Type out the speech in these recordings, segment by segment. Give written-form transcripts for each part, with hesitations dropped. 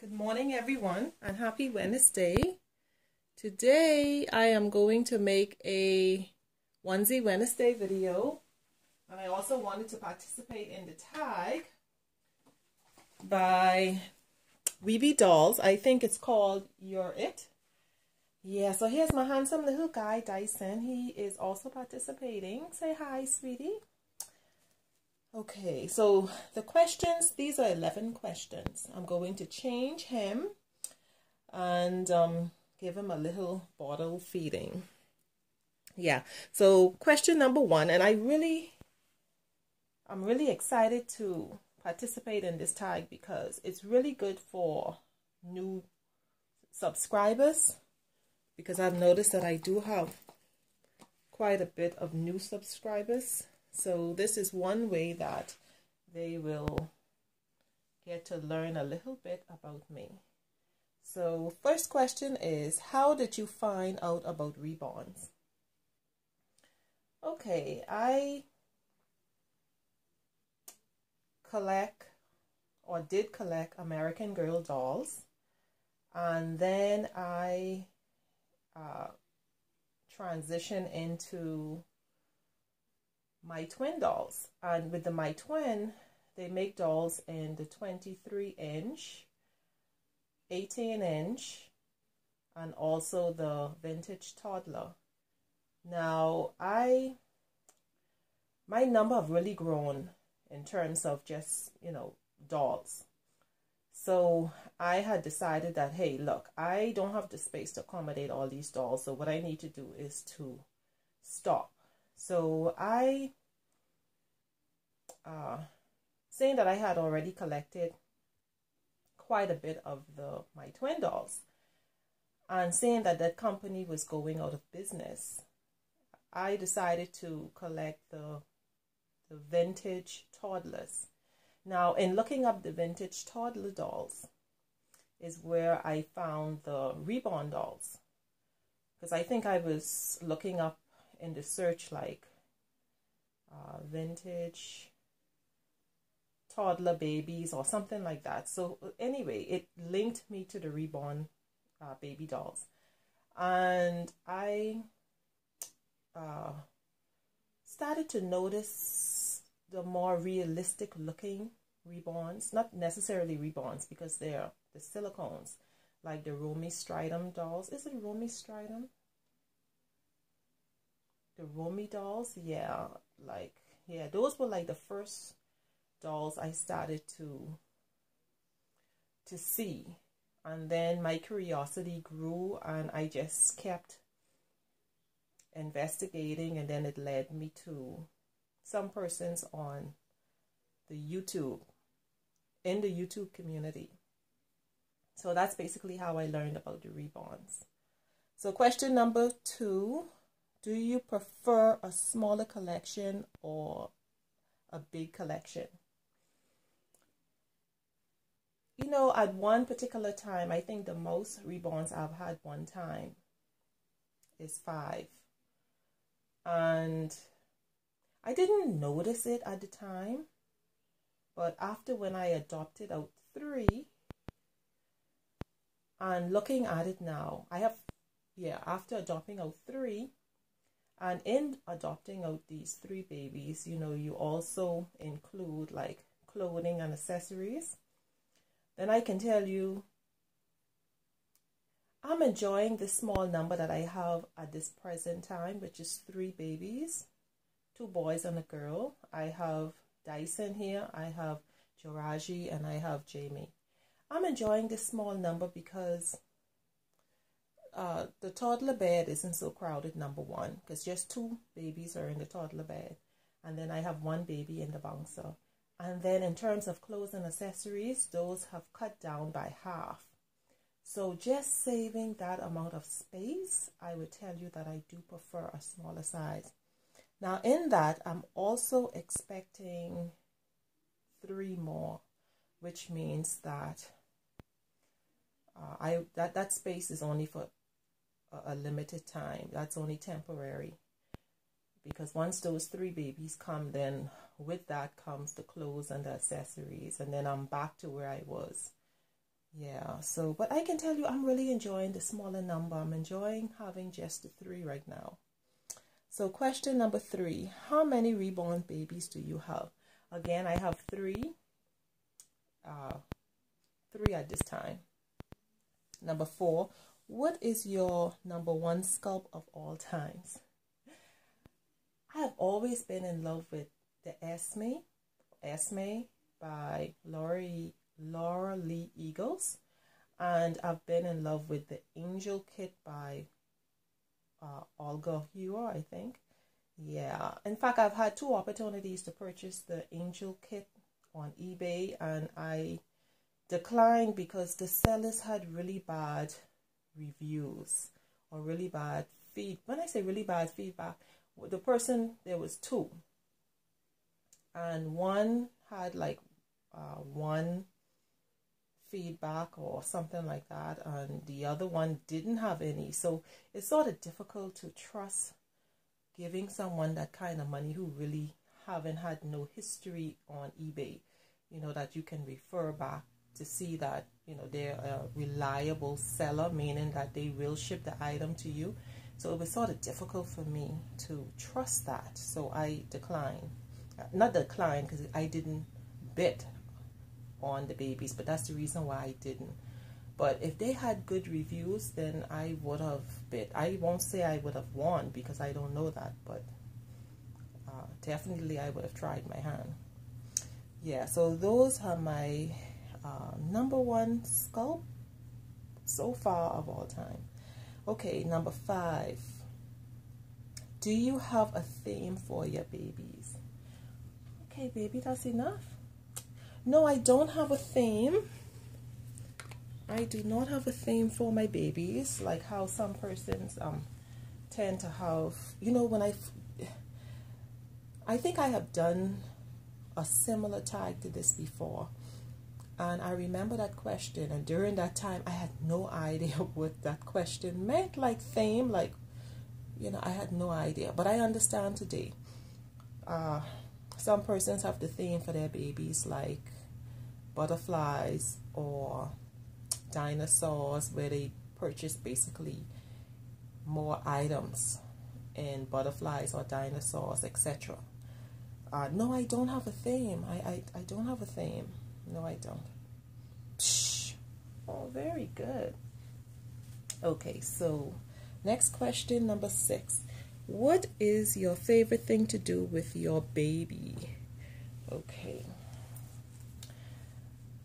Good morning everyone and happy Wednesday. Today I am going to make a onesie Wednesday video, and I also wanted to participate in the tag by WeebieDolls. I think it's called You're It. Yeah, so here's my handsome little guy Dyson. He is also participating. Say hi, sweetie. Okay, so the questions, these are 11 questions. I'm going to change him and give him a little bottle feeding. Yeah, so question number 1, and I'm really excited to participate in this tag because it's really good for new subscribers, because I've noticed that I do have quite a bit of new subscribers. So this is one way that they will get to learn a little bit about me. So first question is, how did you find out about reborns? Okay, I did collect American Girl dolls, and then I transitioned into my twin dolls. And with the my twin, they make dolls in the 23-inch, 18-inch, and also the vintage toddler. Now my number have really grown in terms of just, dolls. So I had decided that, hey, look, I don't have the space to accommodate all these dolls, so what I need to do is to stop. So I, saying that I had already collected quite a bit of my twin dolls, and saying that that company was going out of business, I decided to collect the vintage toddlers. Now, in looking up the vintage toddler dolls is where I found the reborn dolls, because I think I was looking up in the search like vintage toddler babies or something like that. So anyway, it linked me to the reborn baby dolls, and I started to notice the more realistic looking reborns, not necessarily reborns because they're the silicones, like the Romy Stridham dolls. Is it Romy Stridham? The Romy dolls, yeah, those were like the first dolls I started to see, and then my curiosity grew and I just kept investigating, and then it led me to some persons on the YouTube, in the YouTube community. So that's basically how I learned about the reborns. So question number 2, do you prefer a smaller collection or a big collection? At one particular time, I think the most reborns I've had one time is 5. And I didn't notice it at the time, but after when I adopted out 3, and looking at it now, after adopting out 3, and in adopting out these 3 babies, you also include like clothing and accessories. Then I can tell you, I'm enjoying the small number that I have at this present time, which is 3 babies, 2 boys and a girl. I have Dyson here, I have Joraji, and I have Jamie. I'm enjoying this small number because the toddler bed isn't so crowded, number 1, because just 2 babies are in the toddler bed, and then I have 1 baby in the bouncer. And then in terms of clothes and accessories, those have cut down by half. So just saving that amount of space, I would tell you that I do prefer a smaller size. Now in that, I'm also expecting 3 more, which means that that space is only for a limited time. That's only temporary, because once those 3 babies come, then with that comes the clothes and the accessories, and then I'm back to where I was Yeah, so, but I can tell you, I'm really enjoying the smaller number. I'm enjoying having just the 3 right now. So question number 3, how many reborn babies do you have? Again, I have 3. 3 at this time. Number 4, what is your number 1 sculpt of all times? I have always been in love with the Esme by Laura Lee Eagles, and I've been in love with the Angel Kit by Olga Huer, I think. Yeah, in fact, I've had 2 opportunities to purchase the Angel Kit on eBay, and I declined because the sellers had really bad reviews or really bad when I say really bad feedback, the person, there was 2, and one had like 1 feedback or something like that, and the other one didn't have any. So it's sort of difficult to trust giving someone that kind of money who really haven't had no history on eBay, you know, that you can refer back to see that, you know, they're a reliable seller, meaning that they will ship the item to you. So it was sort of difficult for me to trust that. So I declined. Not declined because I didn't bid on the babies, but that's the reason why I didn't. But if they had good reviews, then I would have bid. I won't say I would have won because I don't know that, but definitely I would have tried my hand. Yeah, so those are my number 1 sculpt so far of all time. Okay, number 5. Do you have a theme for your babies? Okay, baby, that's enough. No, I don't have a theme. I do not have a theme for my babies, like how some persons tend to have. You know, when I think I have done a similar tag to this before, and I remember that question, and during that time I had no idea what that question meant, like theme, like, you know, I had no idea, but I understand today. Some persons have the theme for their babies like butterflies or dinosaurs, where they purchase basically more items in butterflies or dinosaurs, etc. No, I don't have a theme. I don't have a theme. No, I don't. Psh. Oh, very good. Okay, so next question, number 6. What is your favorite thing to do with your baby? Okay.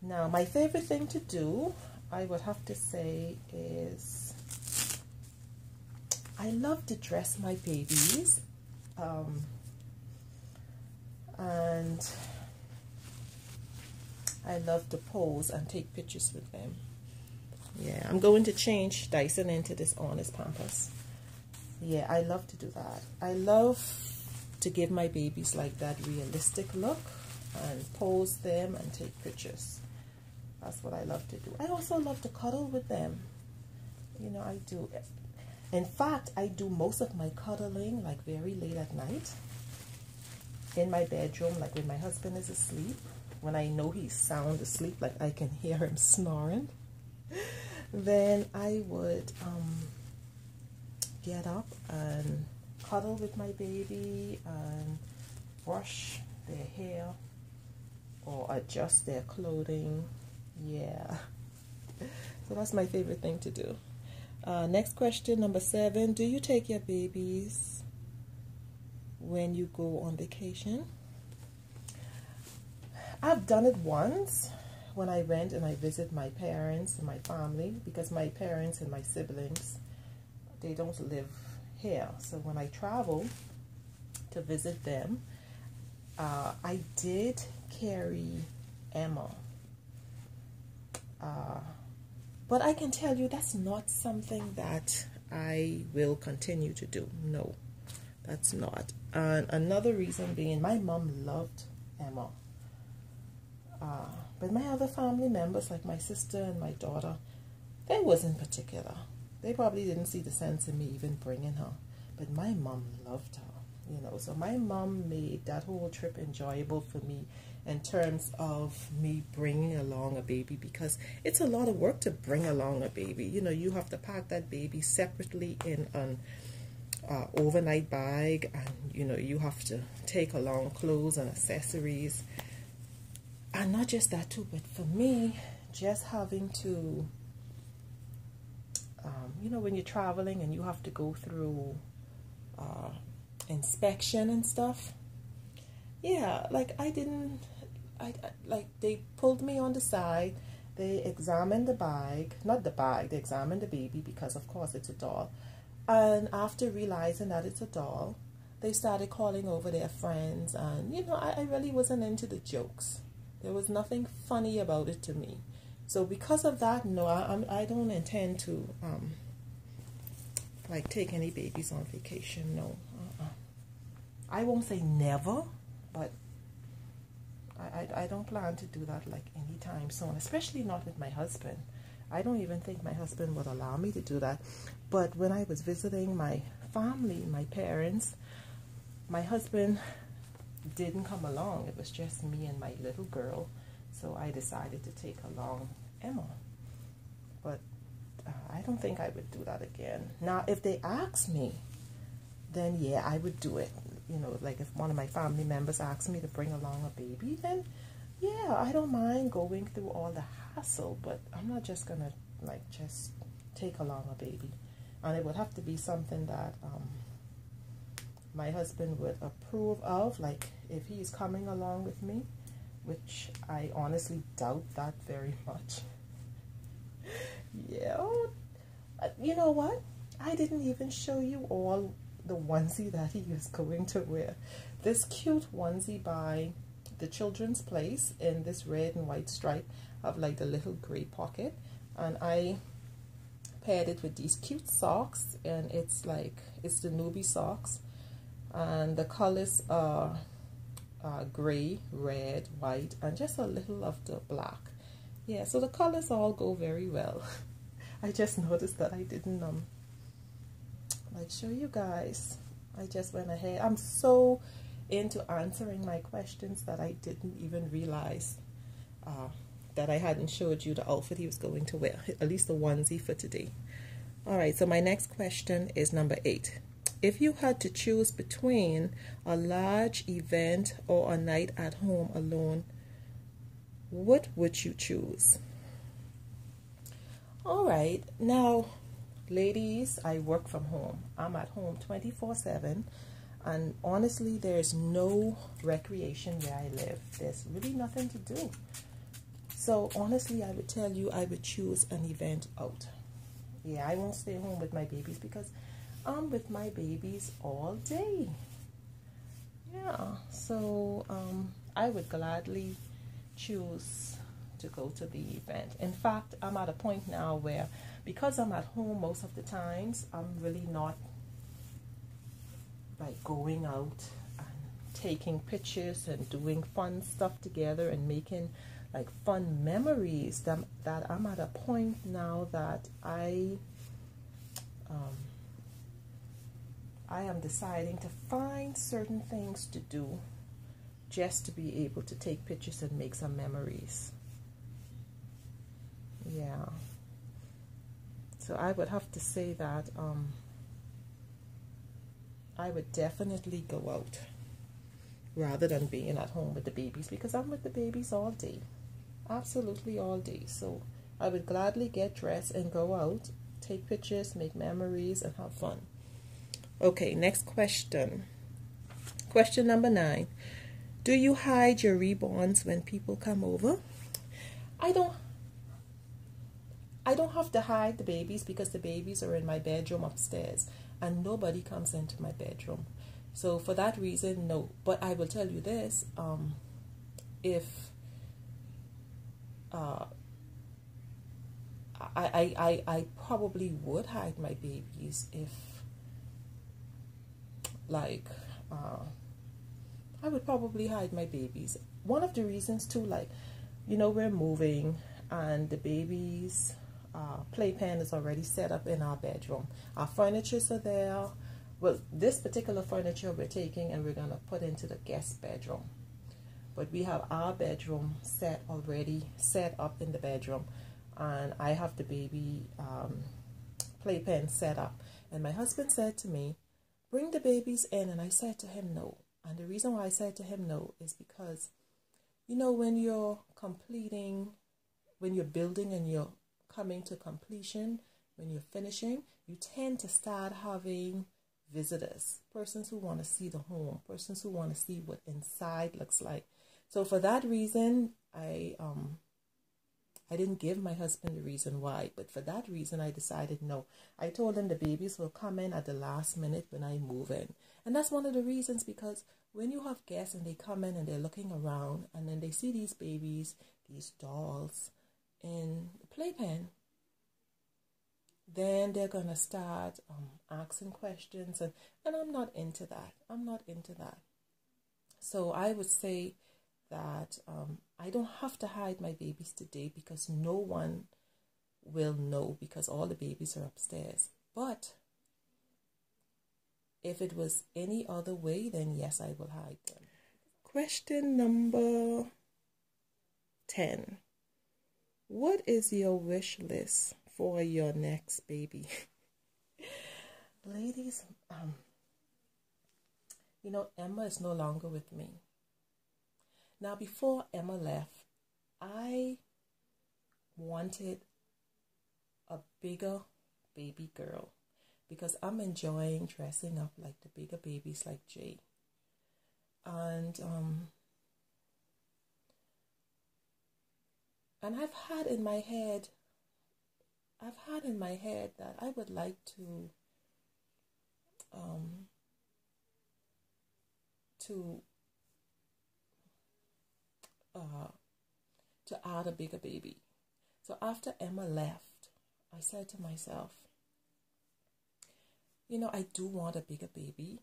Now, my favorite thing to do, I would have to say, is I love to dress my babies. And I love to pose and take pictures with them. Yeah, I'm going to change Dyson into this Honest Pampers. Yeah, I love to do that. I love to give my babies like that realistic look and pose them and take pictures. That's what I love to do. I also love to cuddle with them. You know, I do. In fact, I do most of my cuddling like very late at night in my bedroom, like when my husband is asleep. When I know he's sound asleep, like I can hear him snoring, then I would get up and cuddle with my baby and brush their hair or adjust their clothing. Yeah, so that's my favorite thing to do. Next question, number 7. Do you take your babies when you go on vacation? I've done it once when I went and I visit my parents and my family, because my parents and my siblings, they don't live here. So when I travel to visit them, I did carry Emma. But I can tell you that's not something that I will continue to do. No, that's not. And another reason being, my mom loved Emma. But my other family members, like my sister and my daughter, they wasn't particular. They probably didn't see the sense in me even bringing her. But my mom loved her. you know. So my mom made that whole trip enjoyable for me in terms of me bringing along a baby, because it's a lot of work to bring along a baby. You know, you have to pack that baby separately in an overnight bag, and you know, you have to take along clothes and accessories. And not just that too, but for me, just having to you know, when you're traveling and you have to go through inspection and stuff, yeah, like I like they pulled me on the side, they examined the bag, not the bag, they examined the baby, because of course it's a doll. And after realizing that it's a doll, they started calling over their friends, and you know, I really wasn't into the jokes. There was nothing funny about it to me. So because of that, no, I don't intend to like take any babies on vacation. No, I won't say never, but I don't plan to do that like anytime soon, especially not with my husband. I don't even think my husband would allow me to do that. But when I was visiting my family, my parents, my husband didn't come along. It was just me and my little girl. So I decided to take along Emma. But I don't think I would do that again. Now, if they ask me, then yeah, I would do it. You know, like if one of my family members asked me to bring along a baby, then yeah, I don't mind going through all the hassle, but I'm not just gonna like just take along a baby. And it would have to be something that my husband would approve of, like if he's coming along with me, which I honestly doubt that very much. Yeah, you know what? I didn't even show you all the onesie that he is going to wear. This cute onesie by the Children's Place in this red and white stripe of like the little gray pocket, and I paired it with these cute socks, and it's like, it's the newbie socks, and the colors are gray, red, white, and just a little of the black. Yeah, so the colors all go very well. I just noticed that I didn't like show you guys. I just went ahead. I'm so into answering my questions that I didn't even realize that I hadn't showed you the outfit he was going to wear, at least the onesie for today. All right, so my next question is number 8. If you had to choose between a large event or a night at home alone, what would you choose? All right, now ladies, I work from home. I'm at home 24/7, and honestly, there's no recreation where I live. There's really nothing to do. So honestly, I would tell you I would choose an event out. Yeah, I won't stay home with my babies because I'm with my babies all day. Yeah, so I would gladly choose to go to the event. In fact, I'm at a point now where, because I'm at home most of the times, I'm really not like going out and taking pictures and doing fun stuff together and making like fun memories. That I'm at a point now that I am deciding to find certain things to do just to be able to take pictures and make some memories. Yeah. So I would have to say that I would definitely go out rather than being at home with the babies, because I'm with the babies all day. Absolutely all day. So I would gladly get dressed and go out, take pictures, make memories, and have fun. Okay, next question. Question number 9. Do you hide your reborns when people come over? I don't have to hide the babies because the babies are in my bedroom upstairs and nobody comes into my bedroom. So for that reason, no. But I will tell you this, if I probably would hide my babies if like I would probably hide my babies. One of the reasons too, like, you know, we're moving and the babies playpen is already set up in our bedroom. Our furnitures are there, well, this particular furniture we're taking and we're going to put into the guest bedroom. But we have our bedroom already set up in the bedroom, and I have the baby playpen set up. And my husband said to me, bring the babies in. And I said to him, no. And the reason why I said to him no is because, you know, when you're building and you're coming to completion, when you're finishing, you tend to start having visitors, persons who want to see the home, persons who want to see what inside looks like. So for that reason, I didn't give my husband the reason why, but for that reason, I decided no. I told him the babies will come in at the last minute when I move in. And that's one of the reasons, because when you have guests and they come in and they're looking around and then they see these babies, these dolls in the playpen, then they're going to start asking questions. And I'm not into that. I'm not into that. So I would say that I don't have to hide my babies today because no one will know, because all the babies are upstairs. But if it was any other way, then yes, I will hide them. Question number 10. What is your wish list for your next baby? Ladies, you know, Emma is no longer with me. Now, before Emma left, I wanted a bigger baby girl because I'm enjoying dressing up like the bigger babies like Jay. And I've had in my head that I would like to add a bigger baby. So after Emma left, I said to myself, you know, I do want a bigger baby.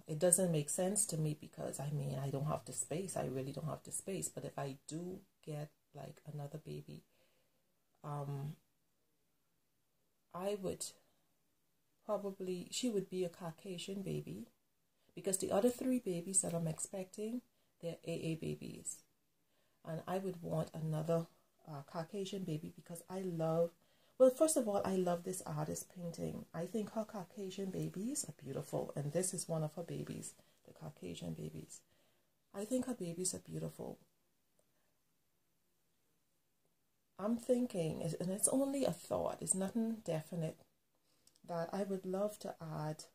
It doesn't make sense to me because, I mean, I don't have the space. I really don't have the space. But if I do get like another baby, I would probably, she would be a Caucasian baby, because the other 3 babies that I'm expecting, they're AA babies. And I would want another Caucasian baby because I love, well, first of all, I love this artist painting. I think her Caucasian babies are beautiful. And this is one of her babies, the Caucasian babies. I think her babies are beautiful. I'm thinking, and it's only a thought, it's nothing definite, that I would love to add,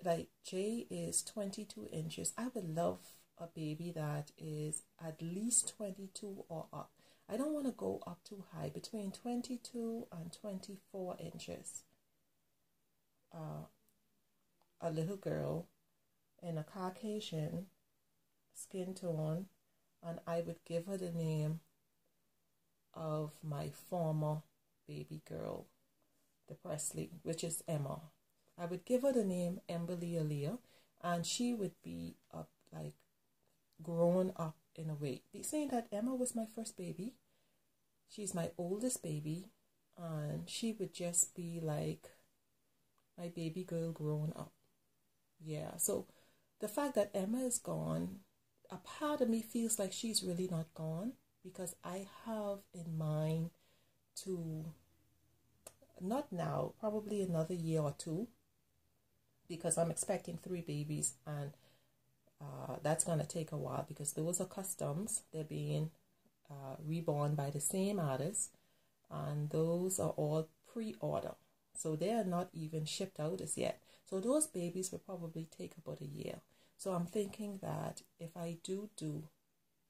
like Jay is 22 inches. I would love a baby that is at least 22 or up. I don't want to go up too high, between 22 and 24 inches. A little girl in a Caucasian skin tone, and I would give her the name of my former baby girl, the Presley, which is Emma. I would give her the name Emberly Aaliyah, and she would be up, like, grown up in a way. Saying that Emma was my first baby, she's my oldest baby, and she would just be like my baby girl grown up. Yeah, so the fact that Emma is gone, a part of me feels like she's really not gone, because I have in mind to, not now, probably another year or 2, because I'm expecting 3 babies, and that's going to take a while, because those are customs. They're being reborn by the same artist, and those are all pre-order, so they are not even shipped out as yet. So those babies will probably take about a year. So I'm thinking that if I do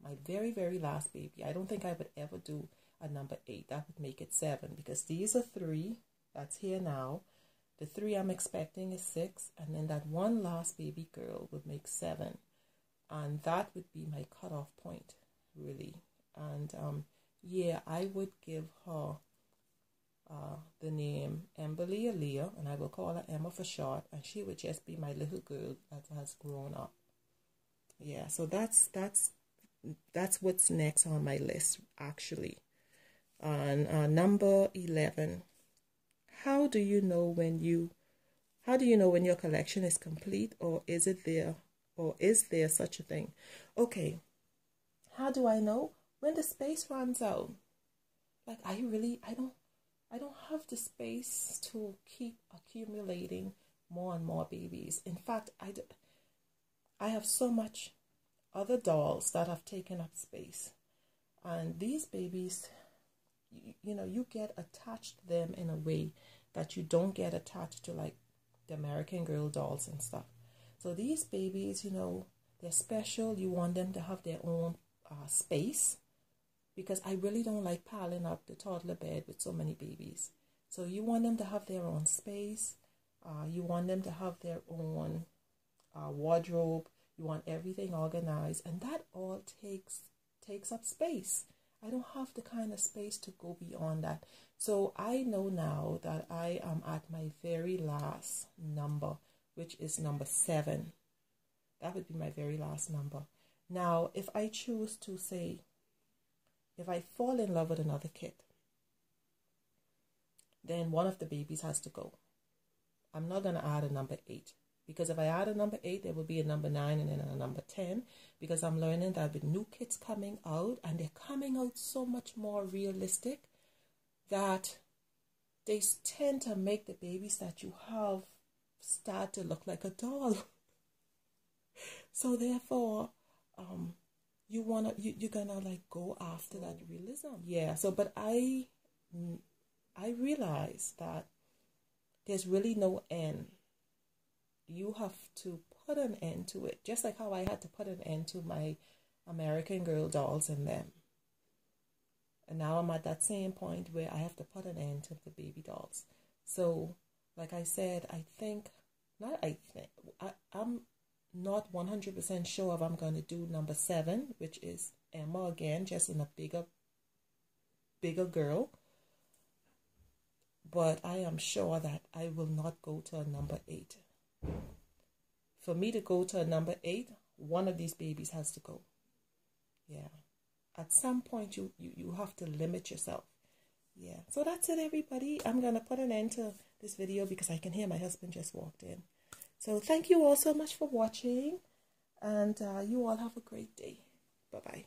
my very, very last baby, I don't think I would ever do a number 8. That would make it 7, because these are 3 that's here now. The 3 I'm expecting is 6, and then that one last baby girl would make 7. And that would be my cutoff point, really. And yeah, I would give her the name Emberly Aaliyah, and I will call her Emma for short, and she would just be my little girl that has grown up. Yeah, so that's what's next on my list, actually. On number 11, how do you know when your collection is complete, or is it there, or is there such a thing? Okay, how do I know? When the space runs out. Like, I don't have the space to keep accumulating more and more babies. In fact, I have so much other dolls that have taken up space, and these babies, you get attached to them in a way that you don't get attached to like the American Girl dolls and stuff. So these babies, they're special. You want them to have their own space, because I really don't like piling up the toddler bed with so many babies. So you want them to have their own space. You want them to have their own wardrobe. You want everything organized, and that all takes up space. I don't have the kind of space to go beyond that. So I know now that I am at my very last number, which is number 7. That would be my very last number. Now, if I choose to say, if I fall in love with another kid, then one of the babies has to go. I'm not going to add a number 8. Because if I add a number 8, there will be a number 9 and then a number 10. Because I'm learning that with new kids coming out, and they're coming out so much more realistic, that they tend to make the babies that you have start to look like a doll. So therefore, you're gonna like go after that realism. Yeah. So, but I realize that there's really no end. You have to put an end to it, just like how I had to put an end to my American Girl dolls and them. And now I'm at that same point where I have to put an end to the baby dolls. So, like I said, I'm not 100% sure if I'm going to do number 7, which is Emma again, just in a bigger girl. But I am sure that I will not go to a number 8. For me to go to a number 8, one of these babies has to go. Yeah. At some point, you have to limit yourself. Yeah. So that's it, everybody. I'm going to put an end to this video because I can hear my husband just walked in. So thank you all so much for watching. And you all have a great day. Bye-bye.